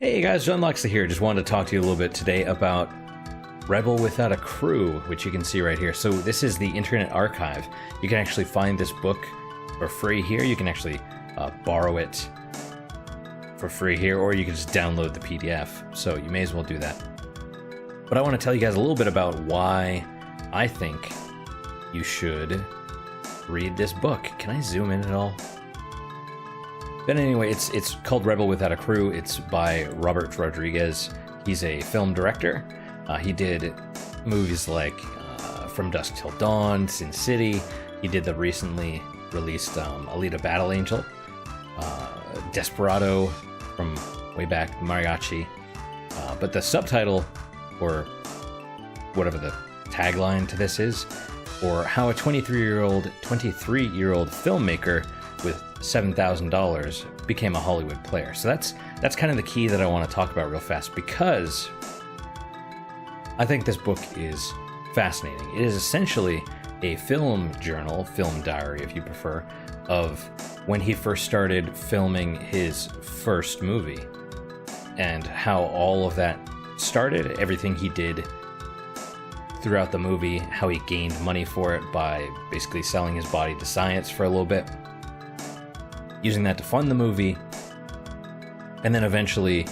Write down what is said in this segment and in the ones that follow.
Hey guys, John Loxley here. Just wanted to talk to you a little bit today about Rebel Without a Crew, which you can see right here. So this is the Internet Archive. You can actually find this book for free here. You can actually borrow it for free here, or you can just download the PDF. So you may as well do that. But I want to tell you guys a little bit about why I think you should read this book. Can I zoom in at all? But anyway, it's called Rebel Without a Crew. It's by Robert Rodriguez. He's a film director. He did movies like From Dusk Till Dawn, Sin City. He did the recently released Alita Battle Angel, Desperado from way back, Mariachi. But the subtitle, or whatever the tagline to this is, or how a 23-year-old filmmaker with $7,000 became a Hollywood player. So that's kind of the key that I want to talk about real fast, because I think this book is fascinating. It is essentially a film journal, film diary if you prefer, of when he first started filming his first movie and how all of that started, everything he did throughout the movie, how he gained money for it by basically selling his body to science for a little bit, using that to fund the movie, and then eventually,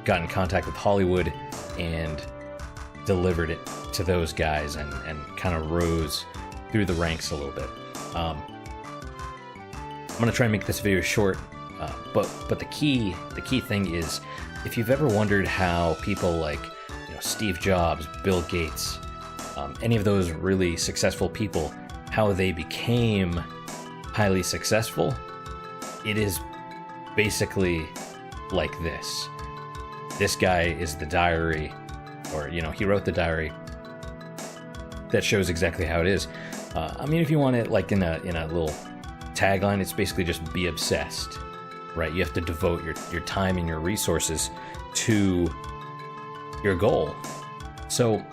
got in contact with Hollywood and delivered it to those guys and kind of rose through the ranks a little bit. I'm going to try and make this video short, but the key thing is, if you've ever wondered how people like Steve Jobs, Bill Gates, any of those really successful people, how they became highly successful, it is basically like this. This guy is the diary, or he wrote the diary that shows exactly how it is. If you want it like in a little tagline, it's basically just be obsessed, right? You have to devote your time and your resources to your goal. So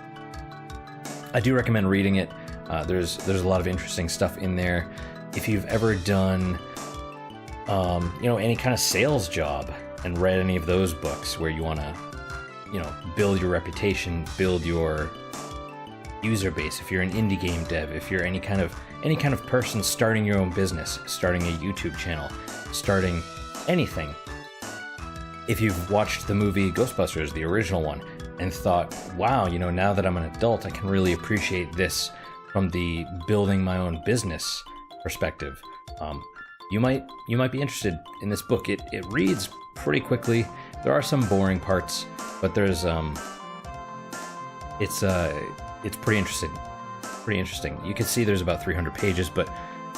I do recommend reading it. There's a lot of interesting stuff in there. If you've ever done any kind of sales job and read any of those books where you want to build your reputation, build your user base, if you're an indie game dev, if you're any kind of person starting your own business, starting a YouTube channel, starting anything, if you've watched the movie Ghostbusters, the original one, and thought, wow, now that I'm an adult, I can really appreciate this from the building my own business perspective, you might be interested in this book. It reads pretty quickly. There are some boring parts, but there's it's pretty interesting. You can see there's about 300 pages, but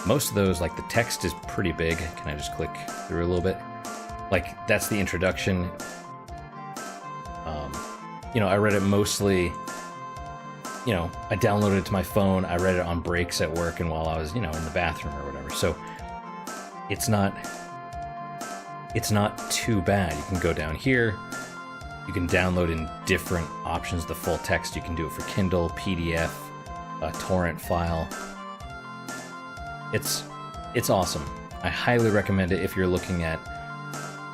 most of those, like the text is pretty big. Can I just click through a little bit? Like, that's the introduction. I read it mostly, I downloaded it to my phone. I read it on breaks at work and while I was, in the bathroom or whatever. So it's not too bad. You can go down here. You can download in different options the full text. You can do it for Kindle, PDF, a torrent file. It's awesome. I highly recommend it if you're looking at,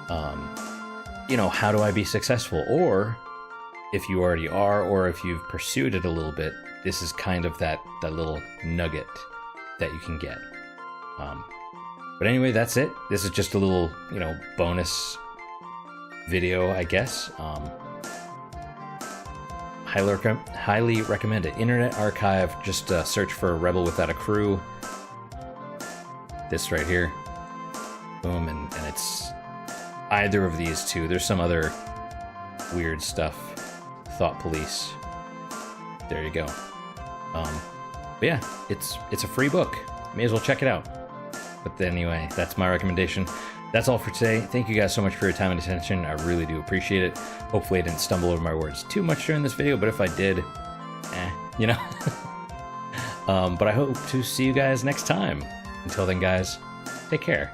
how do I be successful? Or if you already are, or if you've pursued it a little bit, this is kind of that little nugget that you can get. But anyway, that's it. This is just a little, bonus video, I guess. Highly recommend it. Internet Archive, just search for Rebel Without a Crew. This right here. Boom, and it's either of these two. There's some other weird stuff. Thought Police. There you go. But yeah, it's a free book. May as well check it out. But anyway, that's my recommendation. That's all for today. Thank you guys so much for your time and attention. I really do appreciate it. Hopefully I didn't stumble over my words too much during this video, but if I did, but I hope to see you guys next time. Until then, guys, take care.